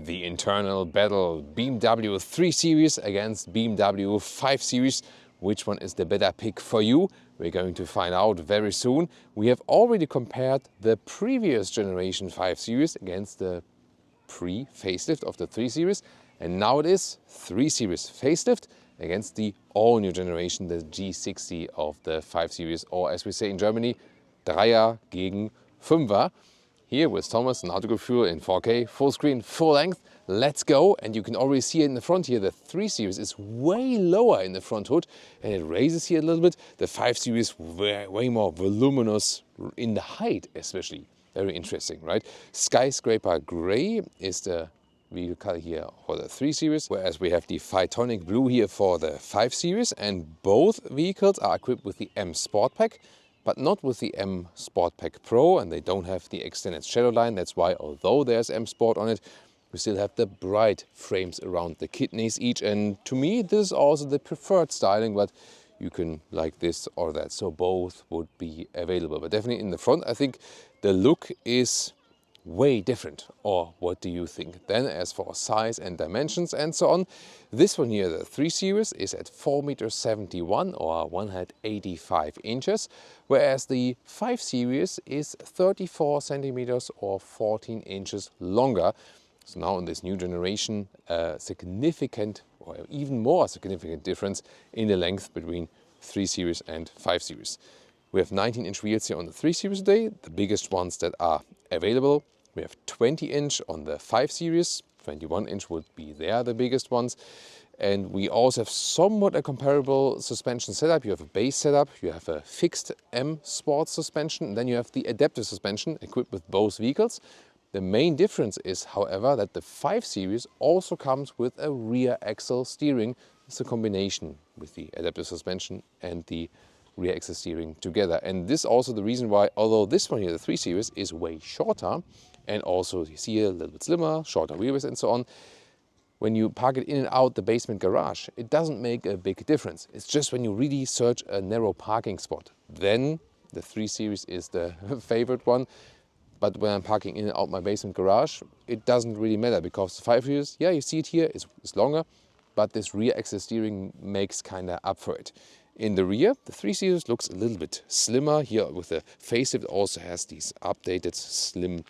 The internal battle, BMW 3 Series against BMW 5 Series. Which one is the better pick for you? We're going to find out very soon. We have already compared the previous generation 5 Series against the pre-facelift of the 3 Series. And now it is 3 Series facelift against the all-new generation, the G60 of the 5 Series. Or as we say in Germany, Dreier gegen Fünfer. Here with Thomas and Autogefühl in 4K, full screen, full length. Let's go. And you can already see it in the front here. The 3 Series is way lower in the front hood and it raises here a little bit. The 5 Series way more voluminous in the height especially. Very interesting, right? Skyscraper Gray is the vehicle color here for the 3 Series, whereas we have the Phytonic Blue here for the 5 Series. And both vehicles are equipped with the M Sport Pack, but not with the M Sport Pack Pro, and they don't have the extended shadow line. That's why, although there's M Sport on it, we still have the bright frames around the kidneys each. And to me, this is also the preferred styling, but you can like this or that. So both would be available. But definitely in the front, I think the look is way different. Or what do you think? Then as for size and dimensions and so on, this one here, the 3 Series, is at 4.71 m or 185 inches, whereas the 5 Series is 34 centimeters or 14 inches longer. So now in this new generation, a significant or even more significant difference in the length between 3 Series and 5 Series. We have 19-inch wheels here on the 3 Series today, the biggest ones that are available. We have 20-inch on the 5 Series, 21-inch would be there, the biggest ones. And we also have somewhat a comparable suspension setup. You have a base setup, you have a fixed M Sport suspension, and then you have the adaptive suspension equipped with both vehicles. The main difference is, however, that the 5 Series also comes with a rear axle steering. It's a combination with the adaptive suspension and the rear axle steering together. And this is also the reason why, although this one here, the 3 Series, is way shorter, and also you see a little bit slimmer, shorter wheelbase and so on, when you park it in and out the basement garage, it doesn't make a big difference. It's just when you really search a narrow parking spot, then the 3 Series is the favorite one. But when I'm parking in and out my basement garage, it doesn't really matter, because the 5 Series, yeah, you see it here, is longer, but this rear axle steering makes kind of up for it. In the rear, the 3 Series looks a little bit slimmer. Here with the facelift also has these updated slim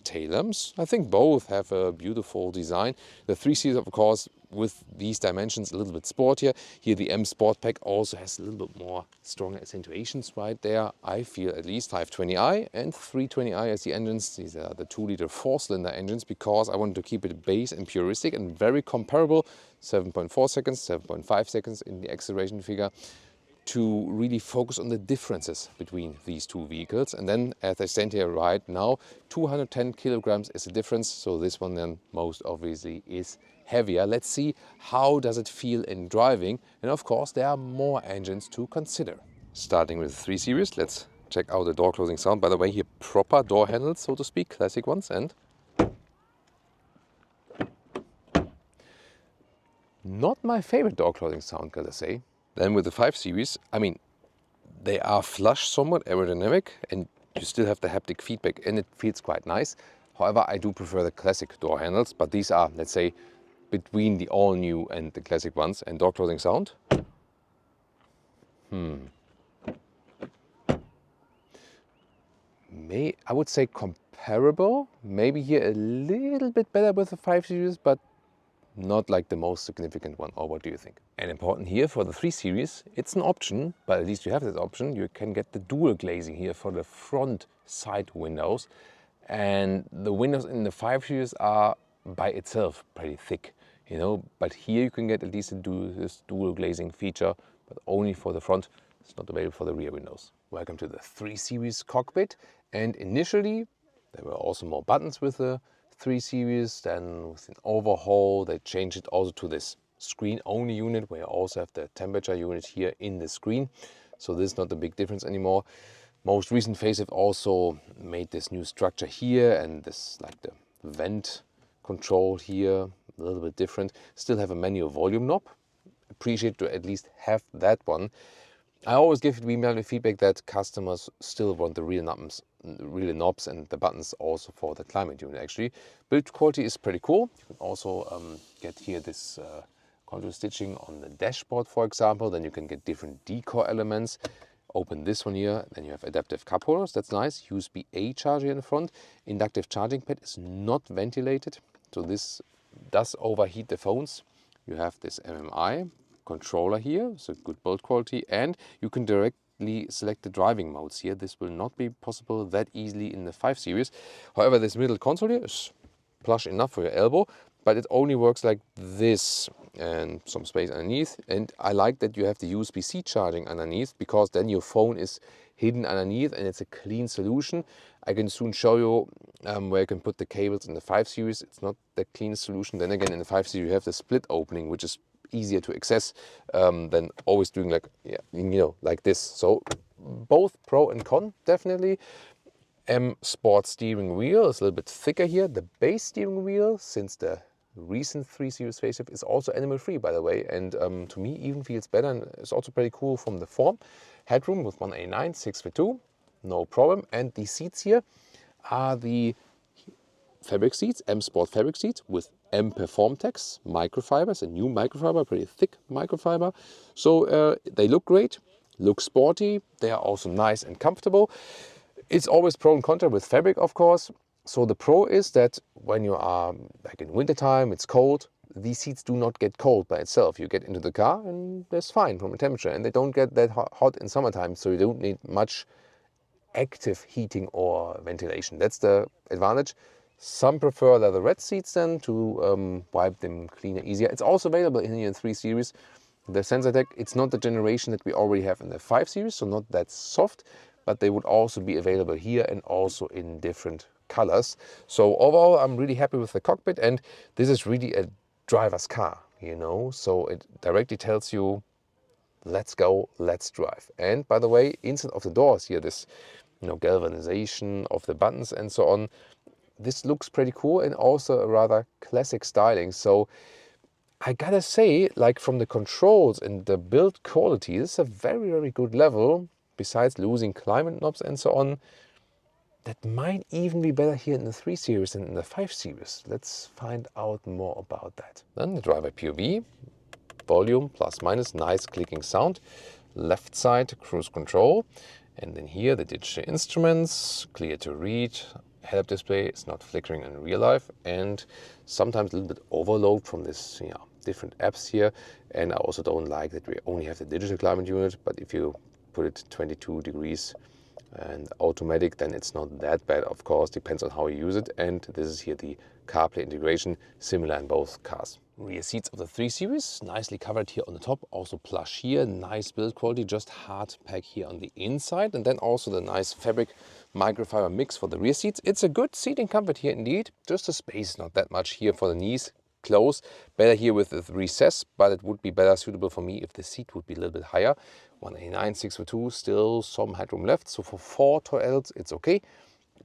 tail lamps. I think both have a beautiful design. The 3 Series, of course, with these dimensions, a little bit sportier. Here the M Sport Pack also has a little bit more stronger accentuations right there. I feel at least 520i and 320i as the engines. These are the 2-liter 4-cylinder engines, because I wanted to keep it base and puristic and very comparable. 7.4 seconds, 7.5 seconds in the acceleration figure, to really focus on the differences between these two vehicles. And then as I stand here right now, 210 kilograms is the difference. So this one then most obviously is heavier. Let's see how does it feel in driving. And of course there are more engines to consider. Starting with the 3 Series, let's check out the door closing sound. By the way, here proper door handles, so to speak, classic ones. And not my favorite door closing sound, gotta say. Then with the 5 Series, I mean, they are flush, somewhat aerodynamic, and you still have the haptic feedback, and it feels quite nice. However, I do prefer the classic door handles, but these are, let's say, between the all-new and the classic ones. And door closing sound. I would say comparable. Maybe here a little bit better with the 5 Series, but not like the most significant one. Or what do you think? And important here for the 3 Series, it's an option, but at least you have this option. You can get the dual glazing here for the front side windows. And the windows in the 5 Series are by itself pretty thick, you know. But here you can get at least this dual glazing feature, but only for the front. It's not available for the rear windows. Welcome to the 3 Series cockpit. And initially, there were also more buttons with the 3 Series. Then with an overhaul, they changed it also to this screen-only unit, where you also have the temperature unit here in the screen. So this is not a big difference anymore. Most recent facelift also made this new structure here, and this like the vent control here, a little bit different. Still have a manual volume knob. Appreciate to at least have that one. I always give BMW feedback that customers still want the real knobs and the buttons also for the climate unit actually. Build quality is pretty cool. You can also get here this contour stitching on the dashboard, for example. Then you can get different decor elements. Open this one here, then you have adaptive cup holders, that's nice. USB-A charger in the front. Inductive charging pad is not ventilated, so this does overheat the phones. You have this MMI controller here, so good build quality, and you can directly select the driving modes here. This will not be possible that easily in the 5 Series. However, this middle console here is plush enough for your elbow, but it only works like this and some space underneath. And I like that you have the USB-C charging underneath, because then your phone is hidden underneath and it's a clean solution. I can soon show you where you can put the cables in the 5 Series. It's not the cleanest solution. Then again, in the 5 Series you have the split opening, which is easier to access than always doing like, yeah, you know, like this. So both pro and con, definitely. M Sport steering wheel is a little bit thicker here. The base steering wheel, since the recent 3 Series facelift, is also animal free, by the way, and to me even feels better, and it's also pretty cool from the form. Headroom with 189, 6'2", no problem. And the seats here are the fabric seats, M Sport fabric seats with M Perform text, microfibers, a new microfiber, pretty thick microfiber. So they look great, look sporty, they are also nice and comfortable. It's always pro and contra with fabric, of course. So the pro is that when you are like in wintertime, it's cold, these seats do not get cold by itself. You get into the car and that's fine from a temperature, and they don't get that hot in summertime, so you don't need much active heating or ventilation. That's the advantage. Some prefer leather red seats then to wipe them cleaner, easier. It's also available in here in 3 Series. The sensor deck, it's not the generation that we already have in the 5 Series, so not that soft, but they would also be available here and also in different colors. So overall, I'm really happy with the cockpit, and this is really a driver's car, you know, so it directly tells you, let's go, let's drive. And by the way, inside of the doors here, this, you know, galvanization of the buttons and so on, this looks pretty cool and also a rather classic styling. So I gotta say, like from the controls and the build quality, this is a very, very good level. Besides losing climate knobs and so on, that might even be better here in the 3 Series than in the 5 Series. Let's find out more about that. Then the driver POV, volume plus minus, nice clicking sound. Left side cruise control, and then here the digital instruments, clear to read. Head-up display is not flickering in real life, and sometimes a little bit overload from this, yeah, different apps here. And I also don't like that we only have the digital climate unit, but if you put it 22 degrees and automatic, then it's not that bad, of course, depends on how you use it. And this is here the CarPlay integration, similar in both cars. Rear seats of the 3 Series, nicely covered here on the top, also plush here, nice build quality, just hard pack here on the inside, and then also the nice fabric microfiber mix for the rear seats. It's a good seating comfort here indeed, just the space not that much here for the knees, close, better here with the recess, but it would be better suitable for me if the seat would be a little bit higher. 189, 6'2", still some headroom left, so for 4 toy adults it's okay.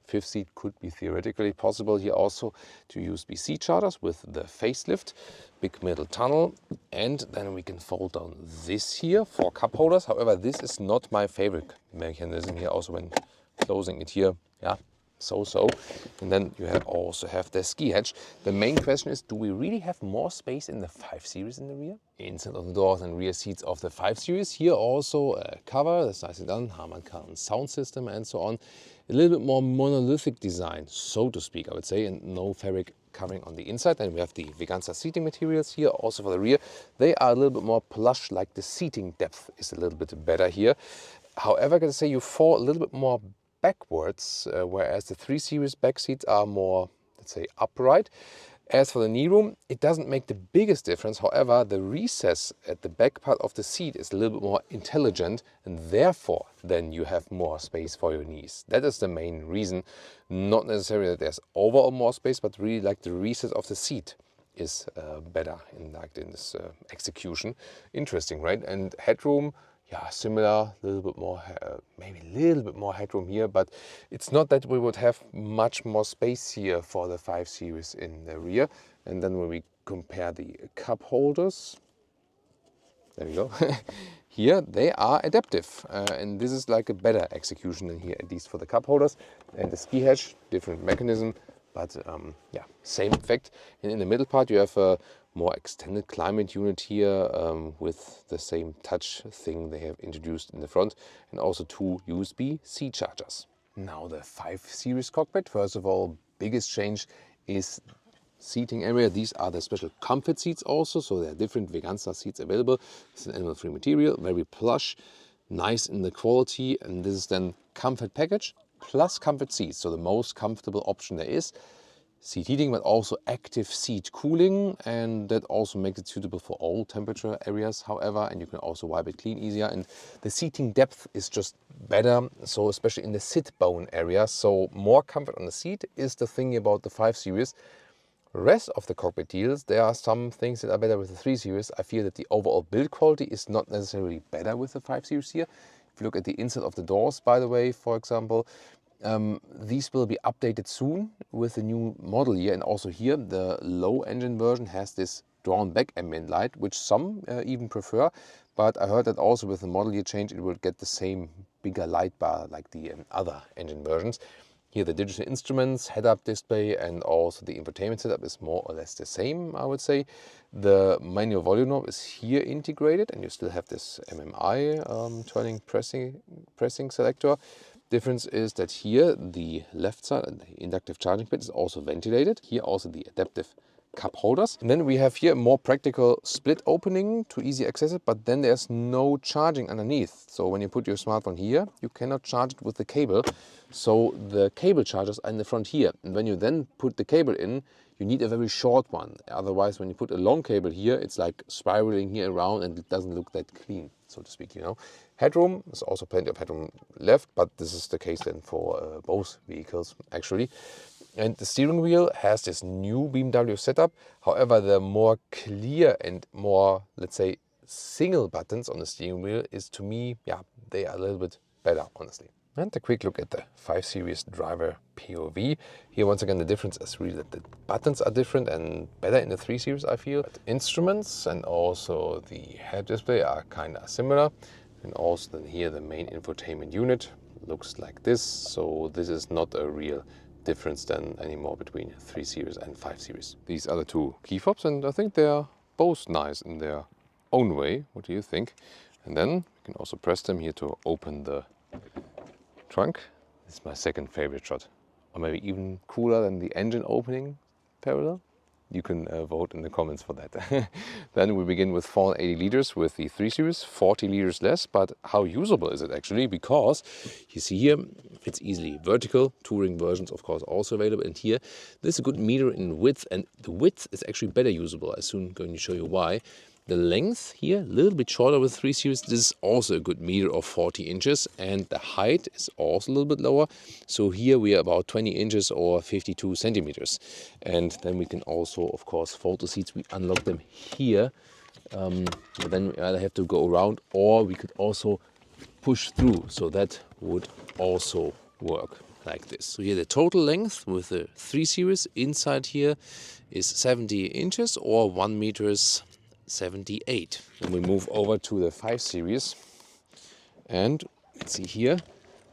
Fifth seat could be theoretically possible here also to USB-C chargers with the facelift, big middle tunnel, and then we can fold down this here for cup holders. However, this is not my favorite mechanism here, also when closing it here, yeah, so. And then you also have the ski hatch. The main question is, do we really have more space in the 5 Series in the rear? Inside of the doors and rear seats of the 5 Series, here also a cover, that's nicely done, Harman Kardon sound system and so on. A little bit more monolithic design, so to speak, I would say, and no fabric covering on the inside. And we have the Veganza seating materials here, also for the rear. They are a little bit more plush, like the seating depth is a little bit better here. However, I gotta say, you fall a little bit more backwards, whereas the 3 Series back seats are more, let's say, upright. As for the knee room, it doesn't make the biggest difference. However, the recess at the back part of the seat is a little bit more intelligent, and therefore then you have more space for your knees. That is the main reason. Not necessarily that there's overall more space, but really like the recess of the seat is better in this execution. Interesting, right? And headroom, yeah, similar, a little bit more, maybe a little bit more headroom here, but it's not that we would have much more space here for the 5 Series in the rear. And then when we compare the cup holders, there we go. Here they are adaptive, and this is like a better execution than here, at least for the cup holders. And the ski hatch, different mechanism, but yeah, same effect. And in the middle part you have a more extended climate unit here with the same touch thing they have introduced in the front, and also 2 USB-C chargers. Now the 5 Series cockpit. First of all, biggest change is seating area. These are the special comfort seats also, so there are different Veganza seats available. It's an animal-free material, very plush, nice in the quality, and this is then comfort package plus comfort seats, so the most comfortable option there is. Seat heating, but also active seat cooling, and that also makes it suitable for all temperature areas, however, and you can also wipe it clean easier. And the seating depth is just better, so especially in the sit bone area, so more comfort on the seat is the thing about the 5 Series. Rest of the cockpit deals, there are some things that are better with the 3 Series. I feel that the overall build quality is not necessarily better with the 5 Series here. If you look at the inside of the doors, by the way, for example, these will be updated soon with the new model year. And also here, the low engine version has this drawn back ambient light, which some even prefer. But I heard that also with the model year change, it will get the same bigger light bar like the other engine versions. Here the digital instruments, head-up display, and also the infotainment setup is more or less the same, I would say. The manual volume knob is here integrated, and you still have this MMI turning pressing selector. Difference is that here the left side, the inductive charging pit, is also ventilated. Here also the adaptive cup holders. And then we have here a more practical split opening to easy access it, but then there's no charging underneath. So when you put your smartphone here, you cannot charge it with the cable. So the cable chargers are in the front here. And when you then put the cable in, you need a very short one. Otherwise, when you put a long cable here, it's like spiraling here around and it doesn't look that clean, so to speak, you know. Headroom, there's also plenty of headroom left, but this is the case then for both vehicles, actually. And the steering wheel has this new BMW setup. However, the more clear and more, let's say, single buttons on the steering wheel is, to me, yeah, they are a little bit better, honestly. And a quick look at the 5 Series driver POV. Here, once again, the difference is really that the buttons are different and better in the 3 Series, I feel. But instruments and also the head display are kind of similar. And also then here, the main infotainment unit looks like this. So this is not a real difference then anymore between 3 Series and 5 Series. These are the 2 key fobs, and I think they are both nice in their own way. What do you think? And then you can also press them here to open the trunk. This is my second favorite shot, or maybe even cooler than the engine opening parallel. You can vote in the comments for that. Then we begin with 480 liters with the 3 Series, 40 liters less. But how usable is it actually? Because you see here, fits easily vertical. Touring versions, of course, also available. And here, this is a good meter in width. And the width is actually better usable. I'm soon going to show you why. The length here, a little bit shorter with 3 Series. This is also a good meter of 40 inches. And the height is also a little bit lower. So here we are about 20 inches or 52 centimeters. And then we can also, of course, fold the seats. We unlock them here. But then we either have to go around, or we could also push through. So that would also work like this. So here the total length with the 3 Series inside here is 70 inches or 1 meters 78. Then we move over to the 5 Series, and let's see here,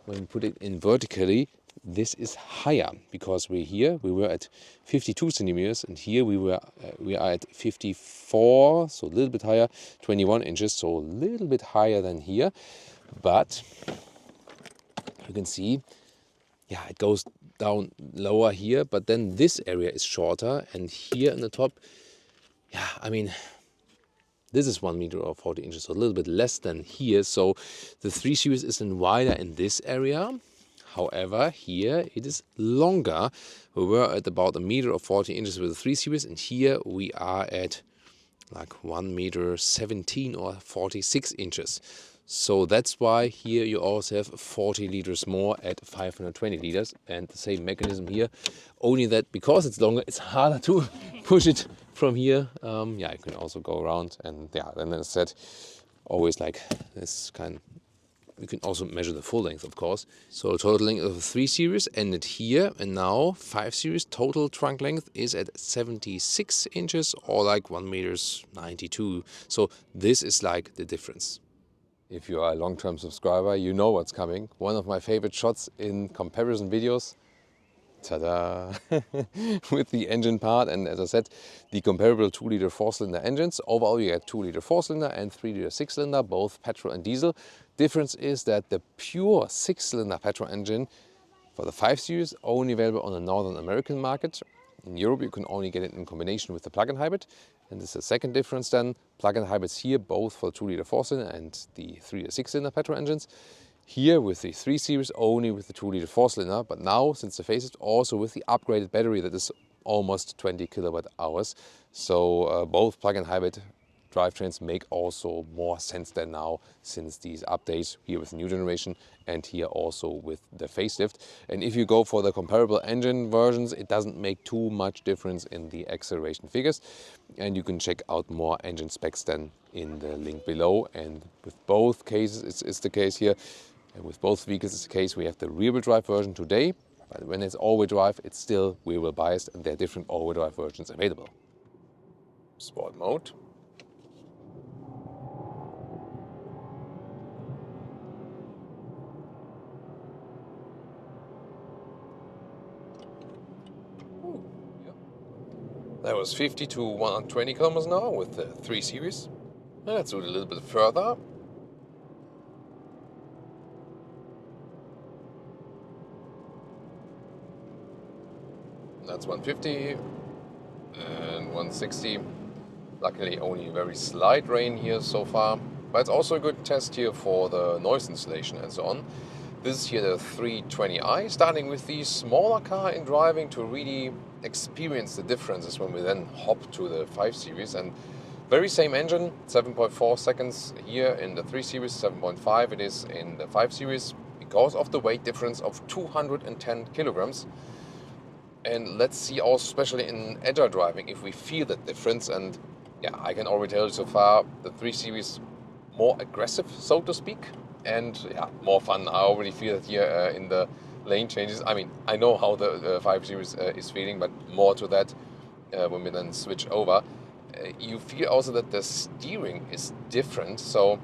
when we put it in vertically, this is higher, because we were at 52 centimeters, and here we are at 54, so a little bit higher, 21 inches, so a little bit higher than here. But you can see, yeah, it goes down lower here, but then this area is shorter, and here on the top, yeah, I mean, this is 1 meter or 40 inches, so a little bit less than here. So the 3 Series is then wider in this area. However, here it is longer. We were at about 1 meter or 40 inches with the 3 Series, and here we are at like 1 meter 17 or 46 inches. So that's why here you also have 40 liters more at 520 liters, and the same mechanism here. Only that because it's longer, it's harder to push it from here. Yeah, you can also go around, and yeah, then as I said, always like this kind You can also measure the full length, of course. So total length of the 3 Series ended here, and now 5 Series total trunk length is at 76 inches or like 1 meters 92. So this is like the difference. If you are a long-term subscriber, you know what's coming. One of my favorite shots in comparison videos. Ta-da! With the engine part, and as I said, the comparable 2-liter 4-cylinder engines. Overall you get 2-liter 4-cylinder and 3-liter 6-cylinder, both petrol and diesel. Difference is that the pure 6-cylinder petrol engine for the 5 Series only available on the Northern American market. In Europe you can only get it in combination with the plug-in hybrid. And this is the second difference then. Plug-in hybrids here both for 2-liter 4-cylinder and the 3-liter 6-cylinder petrol engines. Here with the 3 Series only with the 2-liter 4-cylinder, but now since the facelift also with the upgraded battery that is almost 20 kilowatt hours. So both plug-in hybrid drivetrains make also more sense than now since these updates here with the new generation and here also with the facelift. And if you go for the comparable engine versions, it doesn't make too much difference in the acceleration figures. And you can check out more engine specs then in the link below. And with both cases, it's the case here. And with both vehicles, it's the case we have the rear-wheel drive version today, but when it's all-wheel drive, it's still rear-wheel biased, and there are different all-wheel drive versions available. Sport mode. That was 50 to 120 kilometers an hour with the 3 Series. Let's do it a little bit further. That's 150 and 160. Luckily only very slight rain here so far, but it's also a good test here for the noise insulation and so on. This is here the 320i, starting with the smaller car in driving to really experience the differences when we then hop to the 5 Series. And very same engine, 7.4 seconds here in the 3 Series, 7.5 it is in the 5 Series, because of the weight difference of 210 kilograms. And let's see also, especially in Agile driving, if we feel that difference. And yeah, I can already tell you so far, the 3 Series more aggressive, so to speak, and yeah, more fun. I already feel it here in the lane changes. I mean, I know how the 5 Series is feeling, but more to that when we then switch over. You feel also that the steering is different. So,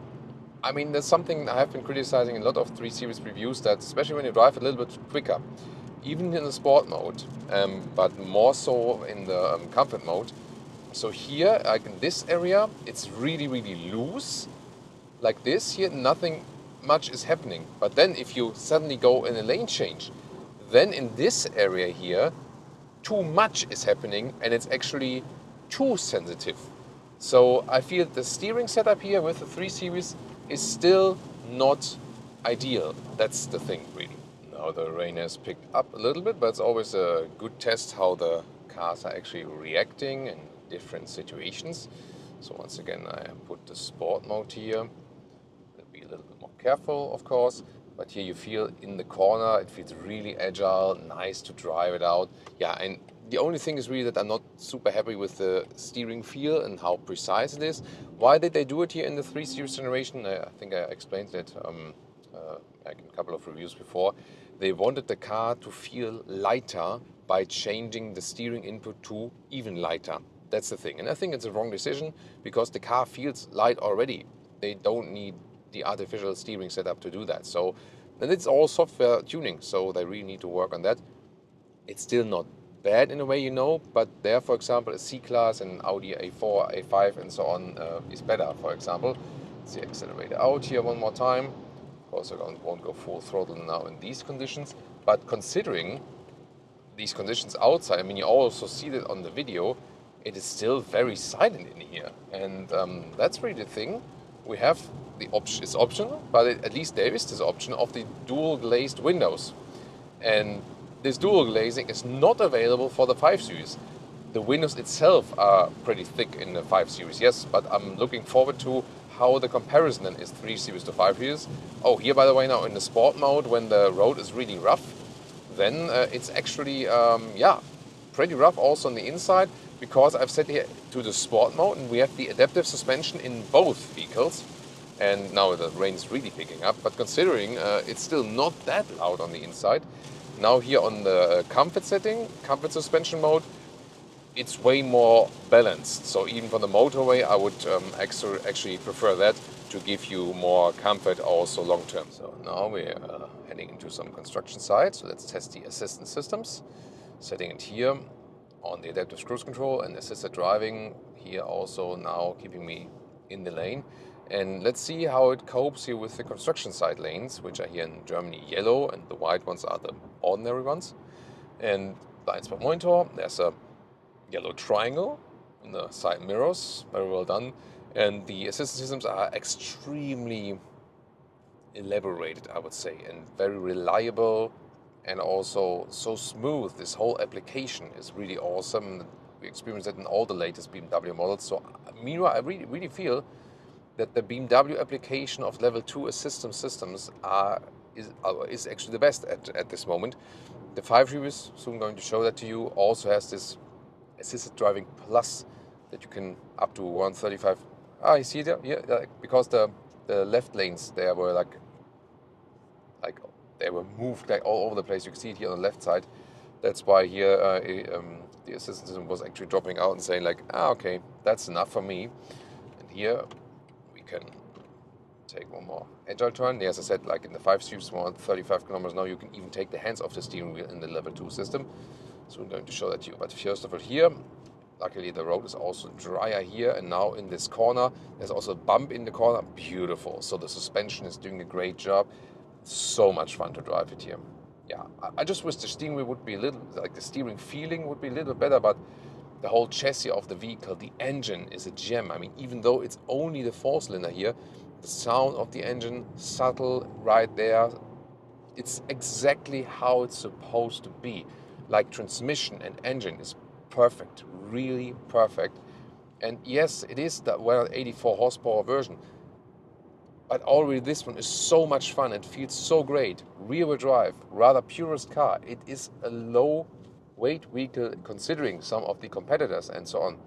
I mean, there's something I have been criticizing in a lot of 3 Series reviews, that especially when you drive a little bit quicker, even in the sport mode, but more so in the comfort mode. So here, like in this area, it's really, really loose. Like this here, nothing much is happening. But then if you suddenly go in a lane change, then in this area here, too much is happening and it's actually too sensitive. So I feel the steering setup here with the 3 Series is still not ideal. That's the thing, really. Now the rain has picked up a little bit, but it's always a good test how the cars are actually reacting in different situations. So once again, I put the sport mode here. Be a little bit more careful, of course, but here you feel in the corner, it feels really agile, nice to drive it out. Yeah, and the only thing is really that I'm not super happy with the steering feel and how precise it is. Why did they do it here in the 3 Series generation? I think I explained it like in a couple of reviews before. They wanted the car to feel lighter by changing the steering input to even lighter. That's the thing. And I think it's a wrong decision because the car feels light already. They don't need the artificial steering setup to do that. So, and it's all software tuning, so they really need to work on that. It's still not bad in a way, you know, but there, for example, a C-Class and Audi A4, A5 and so on is better, for example. Let's see, accelerator out here one more time. Of course, I won't go full throttle now in these conditions, but considering these conditions outside, I mean, you also see that on the video, it is still very silent in here. And that's really the thing. We have the option, it's optional, but at least there is this option of the dual glazed windows. And this dual glazing is not available for the 5 Series. The windows itself are pretty thick in the 5 Series, yes, but I'm looking forward to how the comparison then is 3 Series to 5 Series. Oh, here, by the way, now in the sport mode, when the road is really rough, then it's actually, pretty rough also on the inside, because I've set here to the sport mode and we have the adaptive suspension in both vehicles. And now the rain's really picking up, but considering it's still not that loud on the inside. Now here on the comfort setting, comfort suspension mode, it's way more balanced. So even for the motorway, I would actually prefer that to give you more comfort also long term. So now we're heading into some construction site. So let's test the assistance systems. Setting it here on the adaptive cruise control and assisted driving. Here also now keeping me in the lane. And let's see how it copes here with the construction site lanes, which are here in Germany yellow, and the white ones are the ordinary ones. And blind spot monitor, there's a yellow triangle in the side mirrors, very well done. And the assistance systems are extremely elaborated, I would say, and very reliable, and also so smooth. This whole application is really awesome. We experience that in all the latest BMW models. So meanwhile, I really feel that the BMW application of level 2 assistance systems is actually the best at this moment. The 5 Series, soon going to show that to you, also has this assisted driving plus that you can up to 135. You see there? Yeah, because the left lanes there were like they were moved like all over the place. You can see it here on the left side. That's why here the assistance system was actually dropping out and saying like, okay, that's enough for me. And here we can take one more agile turn. As I said, like in the 5 Series, 135 kilometers now, you can even take the hands off the steering wheel in the level 2 system. So I'm going to show that to you. But first of all here, luckily the road is also drier here, and now in this corner, there's also a bump in the corner. Beautiful. So the suspension is doing a great job. So much fun to drive it here. Yeah, I just wish the steering wheel would be a little, like the steering feeling would be a little better, but the whole chassis of the vehicle, the engine is a gem. I mean, even though it's only the 4-cylinder here, the sound of the engine, subtle right there, it's exactly how it's supposed to be. Like transmission and engine is perfect, really perfect. And yes, it is the 184 horsepower version, but already this one is so much fun and feels so great. Rear-wheel drive, rather purest car. It is a low-weight vehicle considering some of the competitors and so on.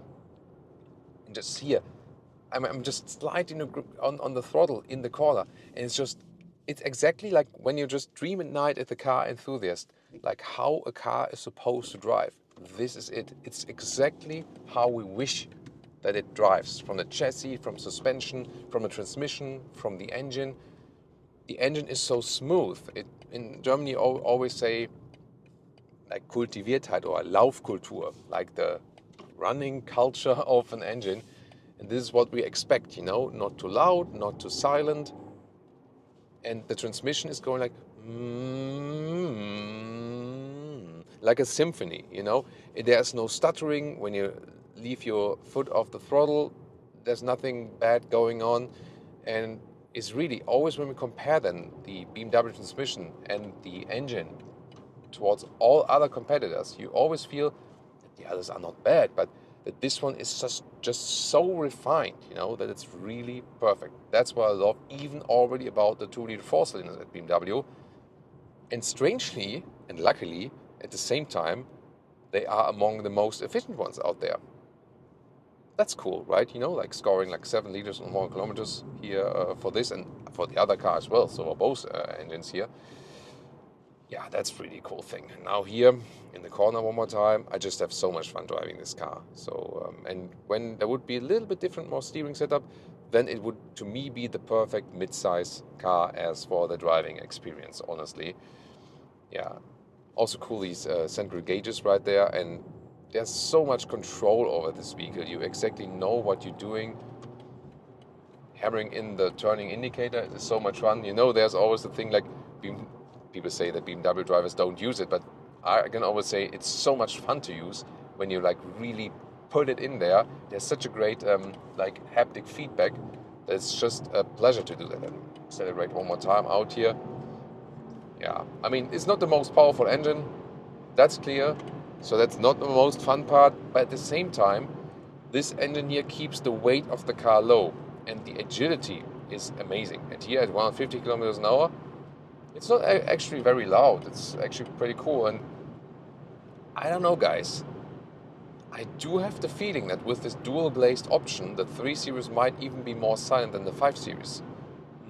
And just here, I'm just sliding on the throttle in the corner, and it's exactly like when you just dream at night as a car enthusiast, like how a car is supposed to drive. This is it. It's exactly how we wish that it drives, from the chassis, from suspension, from the transmission, from the engine. The engine is so smooth. In Germany, always say like Kultiviertheit or Laufkultur, like the running culture of an engine. And this is what we expect, not too loud, not too silent. And the transmission is going like a symphony, There's no stuttering when you leave your foot off the throttle. There's nothing bad going on. And it's really always when we compare then the BMW transmission and the engine towards all other competitors, you always feel that the others are not bad, but that this one is just so refined, that it's really perfect. That's what I love even already about the 2-liter 4-cylinders at BMW. And strangely and luckily, at the same time, they are among the most efficient ones out there. That's cool, right? Like scoring like 7 liters on 1 kilometers here for this and for the other car as well. So for both engines here. Yeah, that's really cool thing. Now here in the corner one more time, I just have so much fun driving this car. So and when there would be a little bit different, more steering setup, then it would to me be the perfect mid-size car as for the driving experience, honestly. Yeah, also cool these central gauges right there, and there's so much control over this vehicle. You exactly know what you're doing. Hammering in the turning indicator is so much fun. There's always the thing like people say that BMW drivers don't use it, but I can always say it's so much fun to use when you like really put it in there. There's such a great like haptic feedback that it's just a pleasure to do that. And accelerate one more time out here. Yeah, I mean, it's not the most powerful engine, that's clear. So that's not the most fun part, but at the same time, this engine here keeps the weight of the car low, and the agility is amazing. And here at 150 kilometers an hour, it's not actually very loud. It's actually pretty cool. And I don't know, guys. I do have the feeling that with this dual glazed option, the 3 Series might even be more silent than the 5 Series.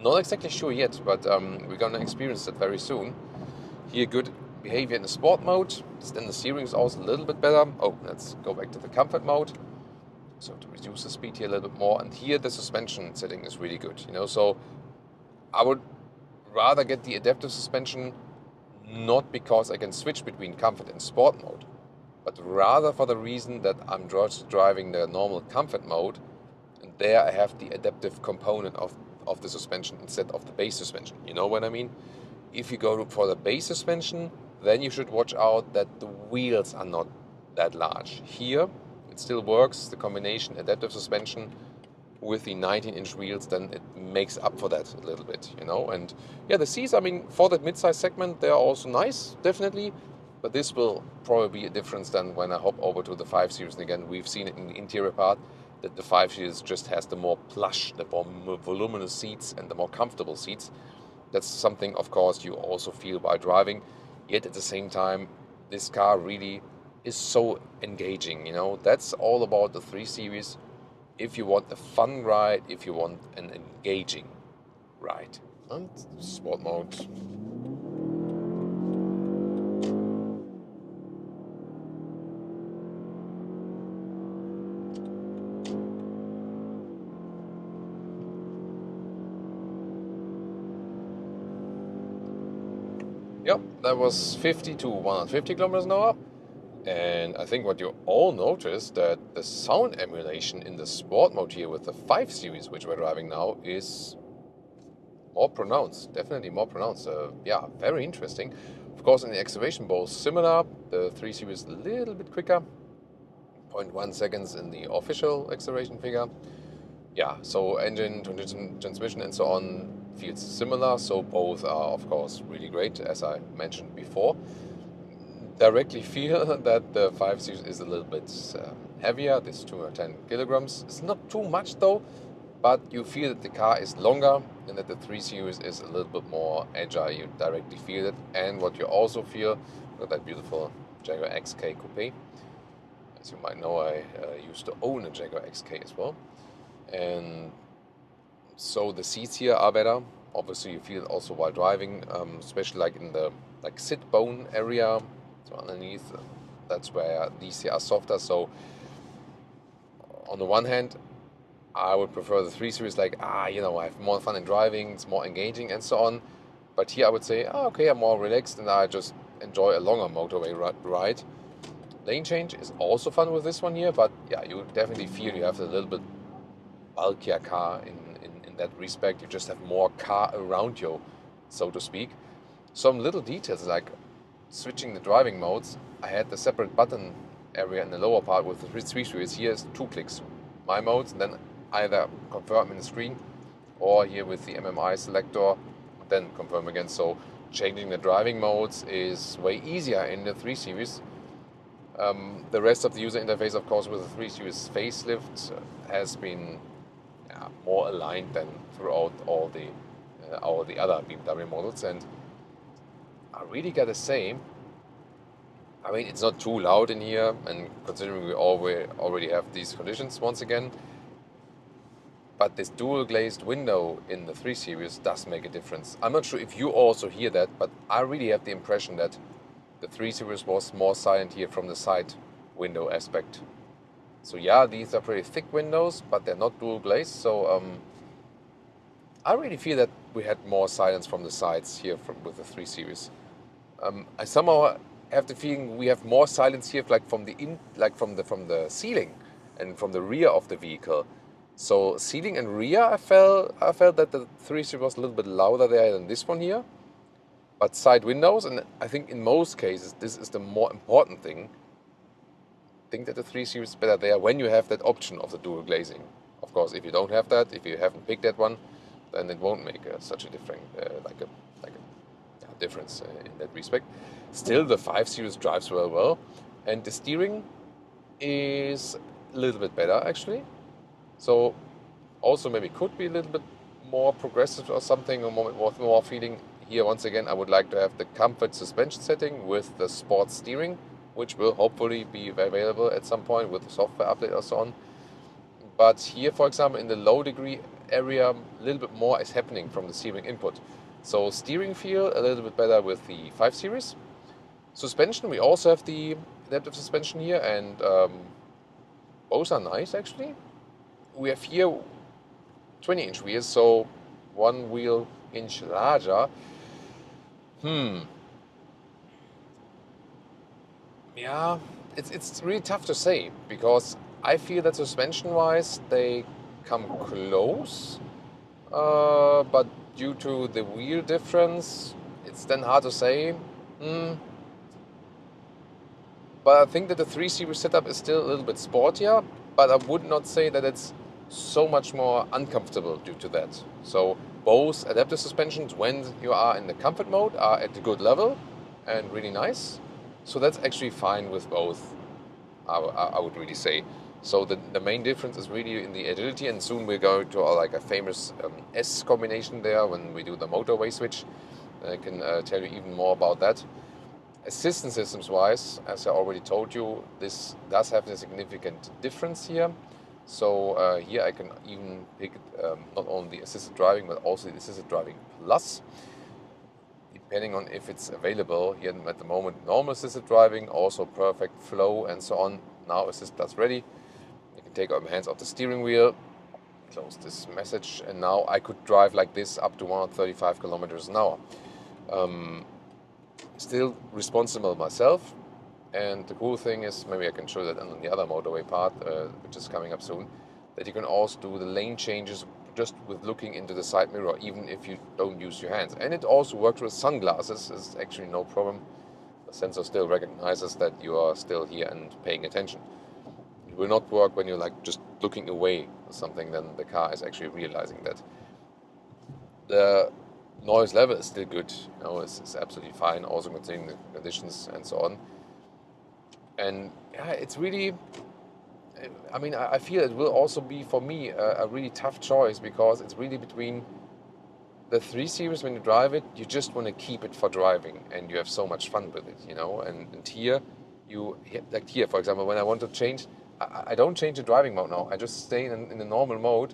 Not exactly sure yet, but we're gonna experience that very soon. Here, good behavior in the sport mode. Then the steering is also a little bit better. Oh, let's go back to the comfort mode. So to reduce the speed here a little bit more. And here the suspension setting is really good, you know. So I would rather get the adaptive suspension, not because I can switch between comfort and sport mode, but rather for the reason that I'm just driving the normal comfort mode, and there I have the adaptive component of the suspension instead of the base suspension. You know what I mean? If you go for the base suspension, then you should watch out that the wheels are not that large. Here, it still works, the combination adaptive suspension with the 19-inch wheels, then it makes up for that a little bit, you know. And yeah, the seats, I mean, for that mid-size segment, they are also nice, definitely. But this will probably be a difference then when I hop over to the 5 Series. And again, we've seen it in the interior part, that the 5 Series just has the more plush, the more voluminous seats and the more comfortable seats. That's something, of course, you also feel while driving. Yet at the same time, this car really is so engaging, you know. That's all about the 3 Series. If you want a fun ride, if you want an engaging ride. And sport mode. Yep, that was 50 to 150 kilometers an hour. And I think what you all noticed, that the sound emulation in the sport mode here with the 5 Series, which we're driving now, is more pronounced, definitely more pronounced. Yeah, very interesting. Of course, in the acceleration, both similar. The 3 Series a little bit quicker, 0.1 seconds in the official acceleration figure. Yeah, so engine, transmission, and so on feels similar. So both are, of course, really great, as I mentioned before. Directly feel that the 5 Series is a little bit heavier. This 210 kilograms. It's not too much though, but you feel that the car is longer and that the 3 Series is a little bit more agile. You directly feel it. And what you also feel, with that beautiful Jaguar XK Coupe. As you might know, I used to own a Jaguar XK as well. And so the seats here are better. Obviously, you feel it also while driving, especially like in the sit bone area. So underneath, that's where these here are softer. So on the one hand, I would prefer the 3 Series, like, you know, I have more fun in driving, it's more engaging and so on. But here I would say, okay, I'm more relaxed and I just enjoy a longer motorway ride. Lane change is also fun with this one here, but yeah, you definitely feel you have a little bit bulkier car in that respect. You just have more car around you, so to speak. Some little details like switching the driving modes. I had the separate button area in the lower part with the 3 Series. Here is 2 clicks, my modes, and then either confirm in the screen, or here with the MMI selector, then confirm again. So changing the driving modes is way easier in the 3 Series. The rest of the user interface, of course, with the 3 Series facelift has been more aligned than throughout all the other BMW models. And I really gotta say, I mean, it's not too loud in here, and considering we already have these conditions once again, but this dual glazed window in the 3 Series does make a difference. I'm not sure if you also hear that, but I really have the impression that the 3 Series was more silent here from the side window aspect. So yeah, these are pretty thick windows, but they're not dual glazed. So I really feel that we had more silence from the sides here with the 3 Series. I somehow have the feeling we have more silence here, like from the ceiling and from the rear of the vehicle. So ceiling and rear, I felt that the 3 Series was a little bit louder there than this one here. But side windows, and I think in most cases this is the more important thing. I think that the 3 Series is better there when you have that option of the dual glazing. Of course, if you don't have that, if you haven't picked that one, then it won't make such a different difference in that respect. Still, the 5 Series drives well, and the steering is a little bit better actually. So also maybe could be a little bit more progressive or something, or more feeling. Here once again, I would like to have the comfort suspension setting with the sport steering, which will hopefully be available at some point with the software update or so on. But here, for example, in the low degree area, a little bit more is happening from the steering input. So steering feel a little bit better with the 5 Series. Suspension, we also have the adaptive suspension here, and both are nice actually. We have here 20-inch wheels, so 1 wheel inch larger. Yeah, it's really tough to say, because I feel that suspension-wise they come close, but due to the wheel difference, it's then hard to say. But I think that the 3 Series setup is still a little bit sportier, but I would not say that it's so much more uncomfortable due to that. So both adaptive suspensions, when you are in the comfort mode, are at a good level and really nice. So that's actually fine with both, I would really say. So the main difference is really in the agility, and soon we're going to like a famous S combination there when we do the motorway switch. I can tell you even more about that. Assistance systems wise, as I already told you, this does have a significant difference here. So here I can even pick not only assisted driving, but also the assisted driving plus, depending on if it's available. Here at the moment, normal assisted driving, also perfect flow and so on. Now assist plus ready. I can take my hands off the steering wheel, close this message, and now I could drive like this up to 135 kilometers an hour. Still responsible myself, and the cool thing is, maybe I can show that on the other motorway part, which is coming up soon, that you can also do the lane changes just with looking into the side mirror, even if you don't use your hands. And it also works with sunglasses. It's actually no problem. The sensor still recognizes that you are still here and paying attention. It will not work when you're like just looking away or something. Then the car is actually realizing that. The noise level is still good. You know, it's absolutely fine, also considering the conditions and so on. And yeah, it's really, I mean, I feel it will also be for me a really tough choice, because it's really between the 3 Series. When you drive it, you just want to keep it for driving, and you have so much fun with it, you know. And here, like here, for example, when I want to change, I don't change the driving mode now. I just stay in the normal mode.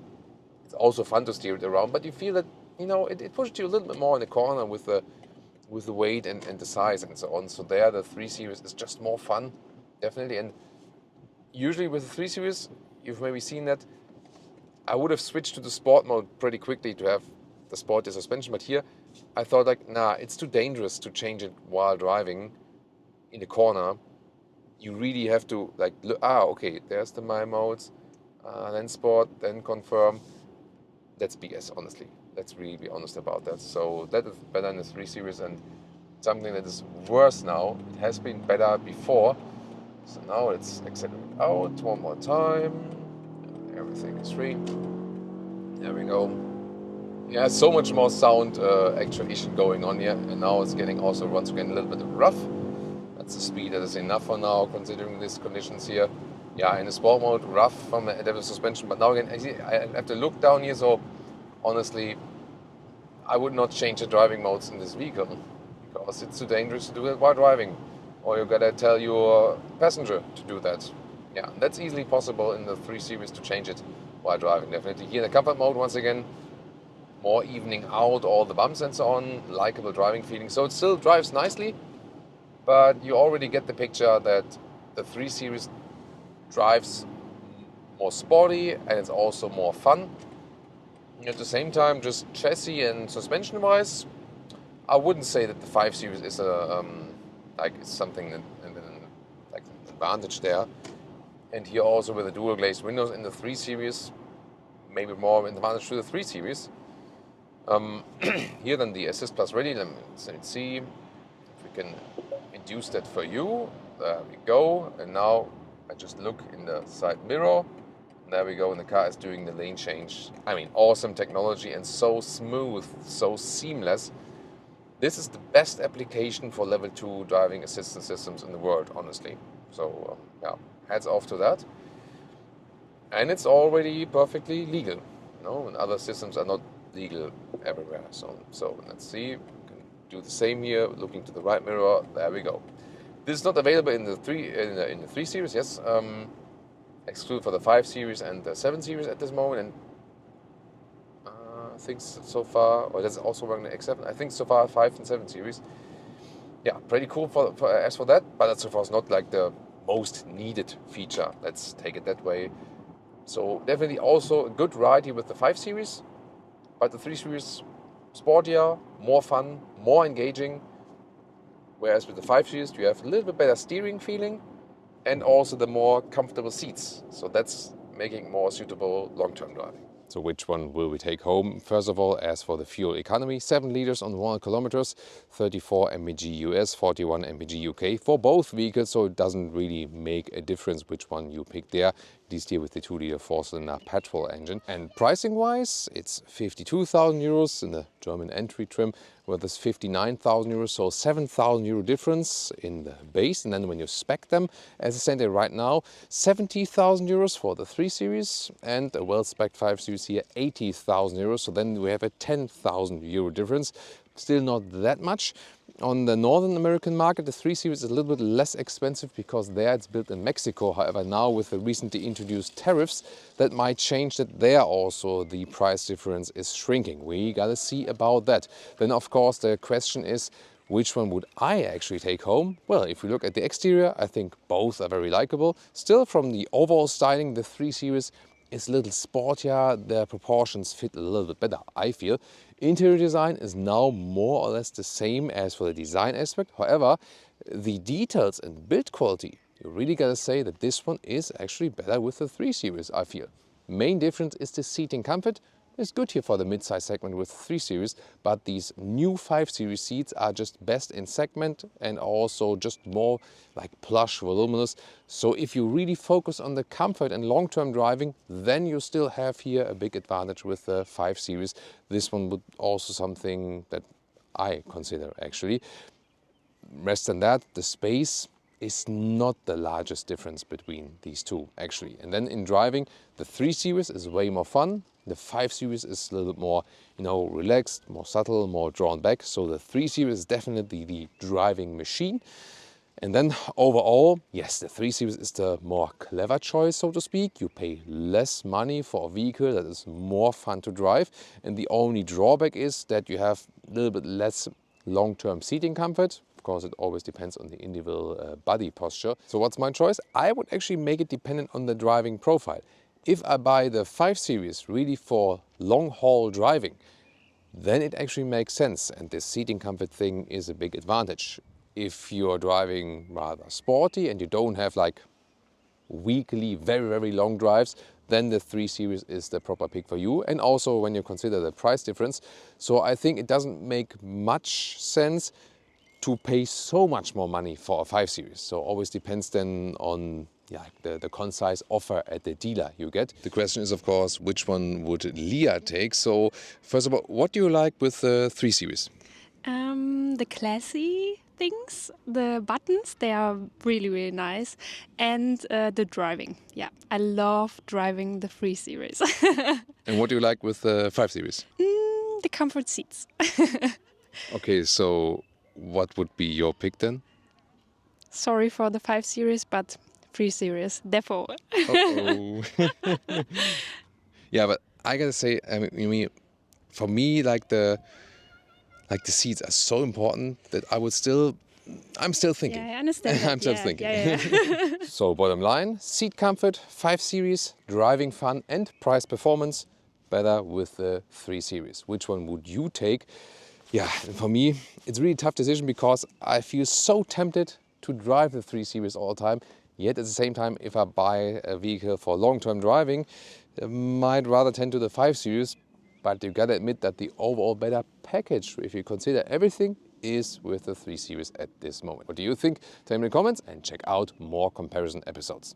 It's also fun to steer it around, but you feel that, you know, it pushes you a little bit more in the corner with the weight and the size and so on. So there, the 3 Series is just more fun, definitely. And usually with the 3 Series, you've maybe seen that I would have switched to the sport mode pretty quickly to have the sporty suspension. But here, I thought like, nah, it's too dangerous to change it while driving in the corner. You really have to like, look, okay, there's the my modes, then sport, then confirm. That's BS, honestly. Let's really be honest about that. So that is better than the 3 Series, and something that is worse now. It has been better before. So now it's accelerate out one more time. Everything is free. There we go. Yeah, so much more sound actuation going on here, and now it's getting also once again a little bit rough. That's the speed that is enough for now, considering these conditions here. Yeah, in the sport mode, rough from the adaptive suspension. But now again, I have to look down here. So honestly, I would not change the driving modes in this vehicle, because it's too dangerous to do it while driving. Or you gotta tell your passenger to do that. Yeah, that's easily possible in the 3 Series to change it while driving, definitely. Here in the comfort mode, once again, more evening out all the bumps and so on, likable driving feeling. So it still drives nicely, but you already get the picture that the 3 Series drives more sporty, and it's also more fun. At the same time, just chassis and suspension wise, I wouldn't say that the 5 Series is something like an advantage there. And here also with the dual glazed windows in the 3 Series, maybe more advantage to the 3 Series. Here then the Assist Plus ready. Let's see if we can induce that for you. There we go. And now I just look in the side mirror. There we go, and the car is doing the lane change. I mean, awesome technology, and so smooth, so seamless. This is the best application for level 2 driving assistance systems in the world, honestly. So yeah, hats off to that. And it's already perfectly legal, you know, and other systems are not legal everywhere. So let's see, we can do the same here, looking to the right mirror. There we go. This is not available in the 3 Series, yes. Exclude for the 5 Series and the 7 Series at this moment. And think so far, or that's also running the X7. I think so far 5 and 7 Series. Yeah, pretty cool as for that, but that's of course not like the most needed feature. Let's take it that way. So definitely also a good ride here with the 5 Series, but the 3 Series sportier, more fun, more engaging. Whereas with the 5 Series you have a little bit better steering feeling and also the more comfortable seats. So that's making it more suitable long-term driving. So which one will we take home? First of all, as for the fuel economy, 7 liters on 100 kilometers, 34 mpg US, 41 mpg UK for both vehicles, so it doesn't really make a difference which one you pick there. At least here with the 2-liter 4-cylinder petrol engine. And pricing-wise, it's 52,000 euros in the German entry trim, where there's 59,000 euros, so 7,000 euro difference in the base. And then when you spec them, as I said right now, 70,000 euros for the 3 Series and a well-spec'd 5 Series here, 80,000 euros. So then we have a 10,000 euro difference. Still not that much. On the Northern American market, the 3 Series is a little bit less expensive because there it's built in Mexico. However, now with the recently introduced tariffs, that might change that there also the price difference is shrinking. We gotta see about that. Then of course the question is, which one would I actually take home? Well, if we look at the exterior, I think both are very likable. Still, from the overall styling, the 3 Series is a little sportier, the proportions fit a little bit better, I feel. Interior design is now more or less the same as for the design aspect. However, the details and build quality, you really gotta say that this one is actually better with the 3 Series, I feel. Main difference is the seating comfort. It's good here for the mid-size segment with 3 Series, but these new 5 Series seats are just best in segment and also just more like plush, voluminous. So if you really focus on the comfort and long-term driving, then you still have here a big advantage with the 5 Series. This one would also something that I consider actually. Rest than that, the space is not the largest difference between these two actually. And then in driving, the 3 Series is way more fun. The 5 Series is a little bit more, relaxed, more subtle, more drawn back. So the 3 Series is definitely the driving machine. And then overall, yes, the 3 Series is the more clever choice, so to speak. You pay less money for a vehicle that is more fun to drive. And the only drawback is that you have a little bit less long-term seating comfort. Of course, it always depends on the individual body posture. So what's my choice? I would actually make it dependent on the driving profile. If I buy the 5 Series really for long-haul driving, then it actually makes sense, and this seating comfort thing is a big advantage. If you're driving rather sporty and you don't have like weekly, very, very long drives, then the 3 Series is the proper pick for you. And also when you consider the price difference. So I think it doesn't make much sense to pay so much more money for a 5 Series. So always depends then on the concise offer at the dealer you get. The question is, of course, which one would Leah take? So first of all, what do you like with the 3 Series? The classy things, the buttons, they are really, really nice. And the driving. Yeah, I love driving the 3 Series. And what do you like with the 5 Series? The comfort seats. Okay, so what would be your pick then? Sorry for the 5 Series, but 3 Series, therefore. Uh-oh. Yeah, but I gotta say, for me, like the seats are so important that I'm still thinking. Yeah, I understand that. I'm still thinking. Yeah. So bottom line, seat comfort, 5 Series, driving fun and price performance, better with the 3 Series. Which one would you take? Yeah, and for me, it's a really tough decision because I feel so tempted to drive the 3 Series all the time. Yet at the same time, if I buy a vehicle for long-term driving, I might rather tend to the 5 Series. But you gotta admit that the overall better package, if you consider everything, is with the 3 Series at this moment. What do you think? Tell me in the comments and check out more comparison episodes.